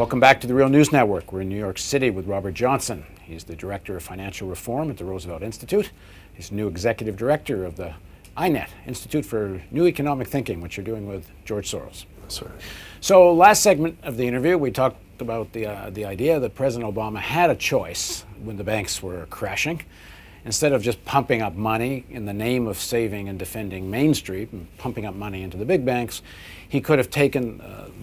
Welcome back to the Real News Network. We're in New York City with Robert Johnson. He's the Director of Financial Reform at the Roosevelt Institute. He's new Executive Director of the INET, Institute for New Economic Thinking, which you're doing with George Soros. That's right. So last segment of the interview, we talked about the idea that President Obama had a choice when the banks were crashing. Instead of just pumping up money in the name of saving and defending Main Street and pumping up money into the big banks, he could have taken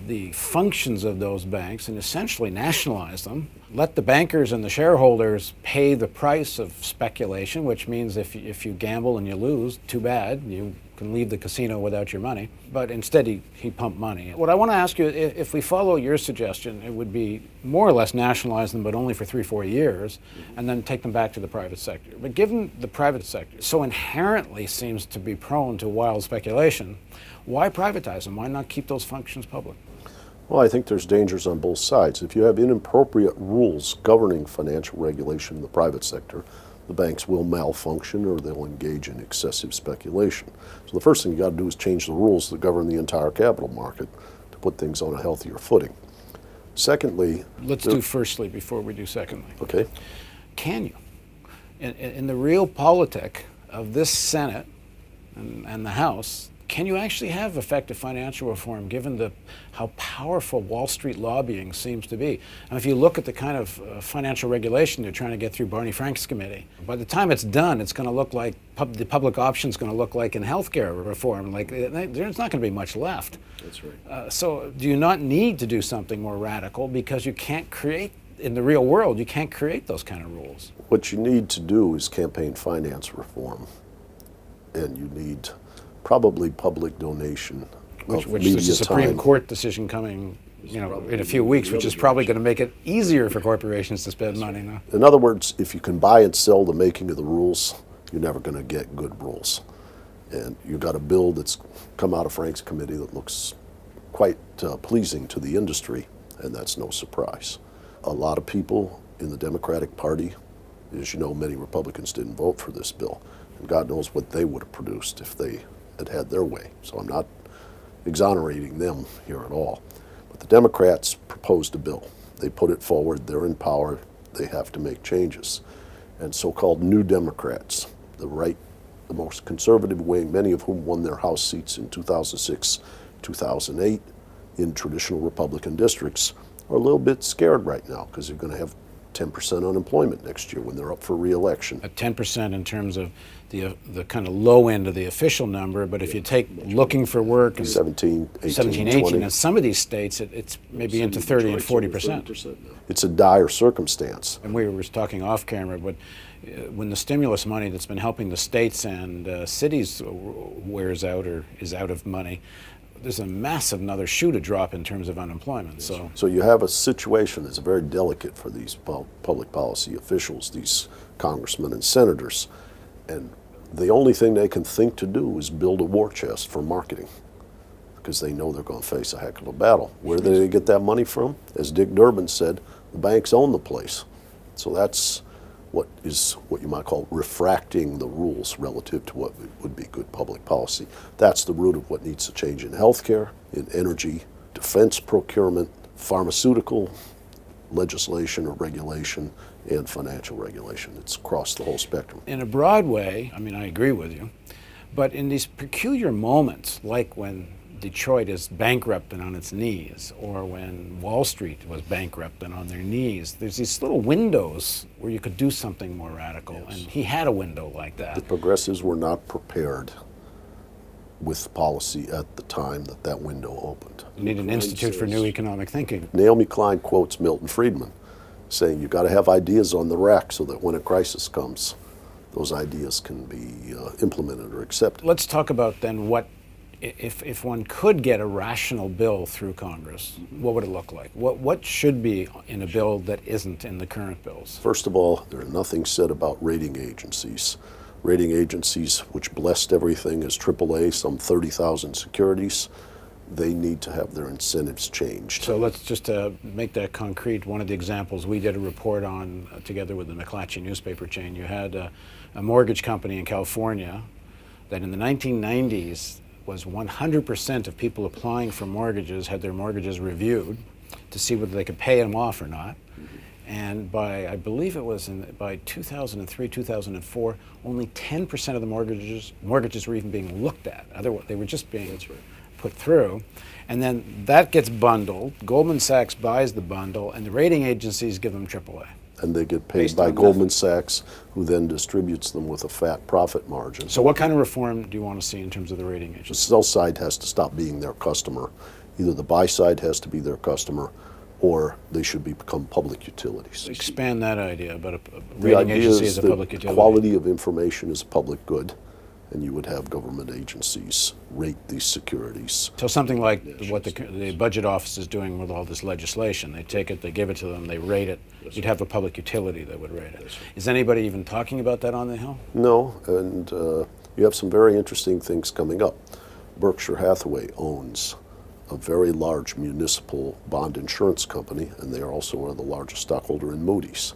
the functions of those banks and essentially nationalized them, let the bankers and the shareholders pay the price of speculation, which means if you gamble and you lose, too bad, you can leave the casino without your money. But instead he pumped money. What I want to ask you, if we follow your suggestion, it would be more or less nationalize them, but only for 3-4 years, and then take them back to the private sector. But given the private sector so inherently seems to be prone to wild speculation, why privatize them? Why not keep those functions public? Well, I think there's dangers on both sides. If you have inappropriate rules governing financial regulation in the private sector, the banks will malfunction or they'll engage in excessive speculation. So the first thing you got to do is change the rules that govern the entire capital market to put things on a healthier footing. Secondly, let's do firstly before we do secondly. Okay. Can you? In the real politic of this Senate and the House, can you actually have effective financial reform given how powerful Wall Street lobbying seems to be? And if you look at the kind of financial regulation they're trying to get through Barney Frank's committee, by the time it's done, it's going to look like the public option is going to look like in healthcare reform. Like there's not going to be much left. That's right. So do you not need to do something more radical because you can't create, in the real world, you can't create those kind of rules? What you need to do is campaign finance reform, and you need probably public donation which media there's a Supreme time. Court decision coming, in a few weeks, which is probably going to make it easier for corporations to spend money now. In other words, if you can buy and sell the making of the rules, you're never going to get good rules. And you've got a bill that's come out of Frank's committee that looks quite pleasing to the industry, and that's no surprise. A lot of people in the Democratic Party, as you know, many Republicans didn't vote for this bill, and God knows what they would have produced if they had their way. So I'm not exonerating them here at all. But the Democrats proposed a bill. They put it forward. They're in power. They have to make changes. And so-called New Democrats, the right, the most conservative wing, many of whom won their House seats in 2006, 2008 in traditional Republican districts, are a little bit scared right now because they're going to have 10% unemployment next year when they're up for re-election. At 10% in terms of the kind of low end of the official number, but if you take looking for work and 17, 18, 18, in some of these states it's maybe into 30 and 40%. It's a dire circumstance. And we were talking off camera, but when the stimulus money that's been helping the states and cities wears out or is out of money, there's a massive another shoe to drop in terms of unemployment. So you have a situation that's very delicate for these public policy officials, these congressmen and senators, and the only thing they can think to do is build a war chest for marketing because they know they're going to face a heck of a battle. Where do they get that money from? As Dick Durbin said, the banks own the place. So that's what you might call refracting the rules relative to what would be good public policy. That's the root of what needs to change in healthcare, in energy, defense procurement, pharmaceutical legislation or regulation, and financial regulation. It's across the whole spectrum. In a broad way, I mean, I agree with you, but in these peculiar moments, like when Detroit is bankrupt and on its knees, or when Wall Street was bankrupt and on their knees, there's these little windows where you could do something more radical, yes. And he had a window like that. The progressives were not prepared with policy at the time that window opened. You need an Institute for New Economic Thinking. Naomi Klein quotes Milton Friedman, saying you've got to have ideas on the rack so that when a crisis comes, those ideas can be implemented or accepted. Let's talk about then what, if one could get a rational bill through Congress, what would it look like? What should be in a bill that isn't in the current bills? First of all, there's nothing said about rating agencies. Rating agencies, which blessed everything as AAA, some 30,000 securities, they need to have their incentives changed. So let's just make that concrete. One of the examples we did a report on together with the McClatchy newspaper chain. You had a mortgage company in California that in the 1990s was 100% of people applying for mortgages had their mortgages reviewed. to see whether they could pay them off or not. And I believe it was by 2003, 2004, only 10% of the mortgages were even being looked at. Otherwise, they were just being put through. And then that gets bundled. Goldman Sachs buys the bundle, and the rating agencies give them AAA. And they get paid by Goldman Sachs, who then distributes them with a fat profit margin. So what kind of reform do you want to see in terms of the rating The agencies? sell side has to stop being their customer. Either the buy side has to be their customer, or they should become public utilities. Expand that idea about a The rating idea agency is as a that public utility. quality of information is a public good, and you would have government agencies rate these securities. So something like what the budget office is doing with all this legislation. They take it, they give it to them, they rate it. You'd have a public utility that would rate it. Is anybody even talking about that on the Hill? No, and you have some very interesting things coming up. Berkshire Hathaway owns a very large municipal bond insurance company, and they are also the largest stockholder in Moody's.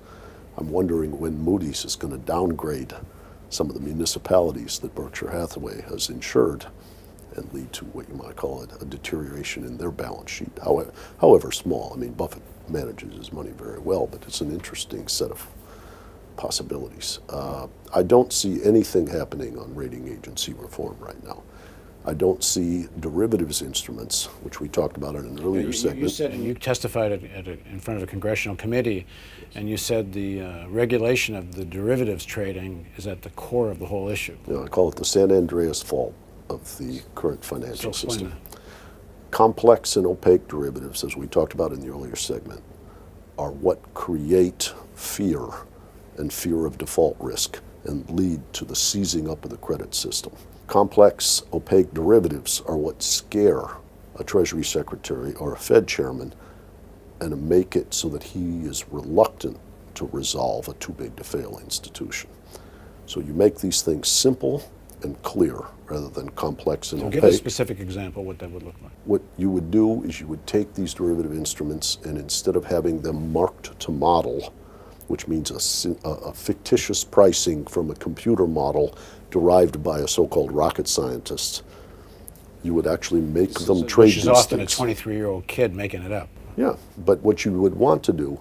I'm wondering when Moody's is going to downgrade some of the municipalities that Berkshire Hathaway has insured and lead to what you might call a deterioration in their balance sheet, however small. I mean, Buffett manages his money very well, but it's an interesting set of possibilities. I don't see anything happening on rating agency reform right now. I don't see derivatives instruments, which we talked about in an earlier segment. You said, and you testified in front of a congressional committee, and you said the regulation of the derivatives trading is at the core of the whole issue. You know, I call it the San Andreas fault of the current financial So system. explain Complex and opaque derivatives, as we talked about in the earlier segment, are what create fear and fear of default risk and lead to the seizing up of the credit system. Complex, opaque derivatives are what scare a Treasury Secretary or a Fed chairman and make it so that he is reluctant to resolve a too-big-to-fail institution. So you make these things simple and clear rather than complex and So opaque. give a specific example what that would look like. What you would do is you would take these derivative instruments, and instead of having them marked to model, which means a fictitious pricing from a computer model derived by a so-called rocket scientist, you would actually make them trade Which these is often things. a 23-year-old kid making it up. Yeah, but what you would want to do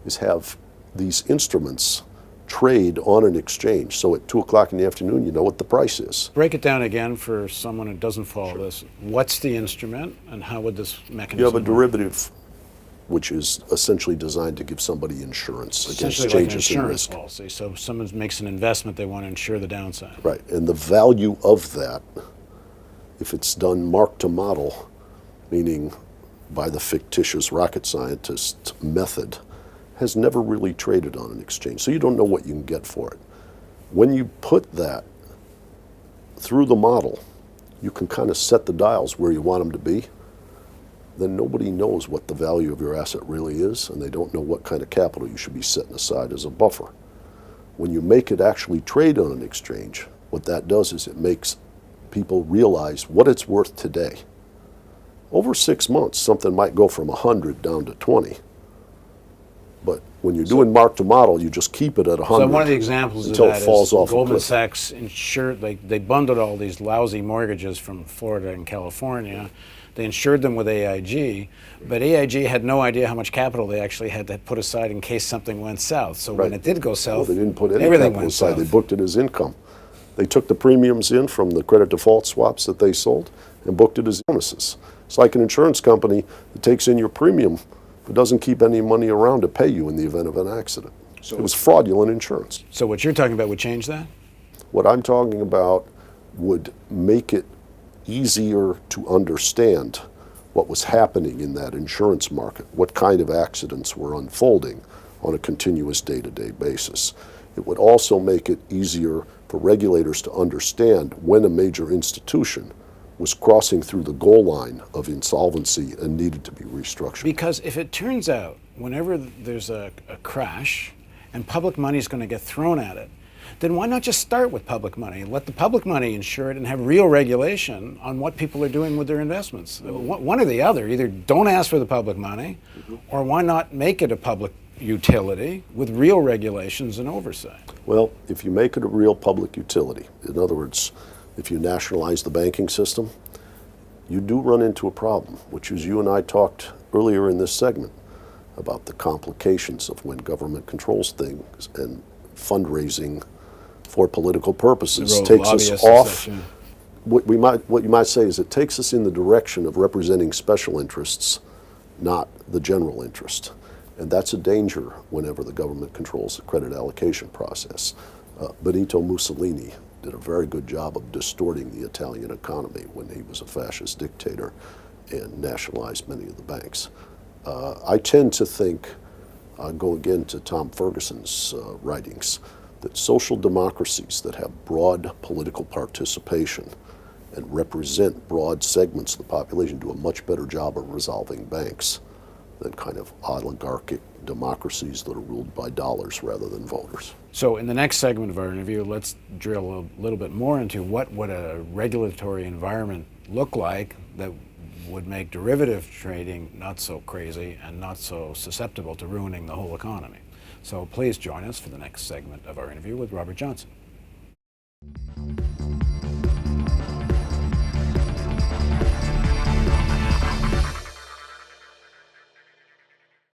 is have these instruments trade on an exchange. So at 2 o'clock in the afternoon, you know what the price is. Break it down again for someone who doesn't follow this. What's the instrument, and how would this mechanism You have a work? derivative which is essentially designed to give somebody insurance against Essentially like an changes in insurance risk. policy. So if someone makes an investment, they want to insure the downside. Right, and the value of that, if it's done mark to model, meaning by the fictitious rocket scientist method, has never really traded on an exchange. So you don't know what you can get for it. When you put that through the model, you can kind of set the dials where you want them to be. Then nobody knows what the value of your asset really is, and they don't know what kind of capital you should be setting aside as a buffer. When you make it actually trade on an exchange, what that does is it makes people realize what it's worth today. Over 6 months, something might go from 100 down to 20. But when you're doing mark to model, you just keep it at 100 So one of the examples of until that it falls is off a Goldman cliff. Sachs insured, they bundled all these lousy mortgages from Florida and California. They insured them with AIG, but AIG had no idea how much capital they actually had to put aside in case something went south. So when Right. it did go Well, south, they didn't put any everything capital went aside. south. They booked it as income. They took the premiums in from the credit default swaps that they sold and booked it as bonuses. It's like an insurance company that takes in your premium but doesn't keep any money around to pay you in the event of an accident. So- it was fraudulent insurance. So what you're talking about would change that? What I'm talking about would make it easier to understand what was happening in that insurance market, what kind of accidents were unfolding on a continuous day-to-day basis. It would also make it easier for regulators to understand when a major institution was crossing through the goal line of insolvency and needed to be restructured. Because if it turns out whenever there's a crash and public money is going to get thrown at it, then why not just start with public money? Let the public money insure it and have real regulation on what people are doing with their investments. One or the other. Either don't ask for the public money, or why not make it a public utility with real regulations and oversight? Well, if you make it a real public utility, in other words, if you nationalize the banking system, you do run into a problem, which is you and I talked earlier in this segment about the complications of when government controls things, and fundraising for political purposes role of takes us lobbyists and off. such, yeah. What you might say is it takes us in the direction of representing special interests, not the general interest. And that's a danger whenever the government controls the credit allocation process. Benito Mussolini did a very good job of distorting the Italian economy when he was a fascist dictator and nationalized many of the banks. I tend to think, I'll go again to Tom Ferguson's writings, that social democracies that have broad political participation and represent broad segments of the population do a much better job of resolving banks than kind of oligarchic democracies that are ruled by dollars rather than voters. So in the next segment of our interview, let's drill a little bit more into what would a regulatory environment look like that would make derivative trading not so crazy and not so susceptible to ruining the whole economy. So please join us for the next segment of our interview with Robert Johnson.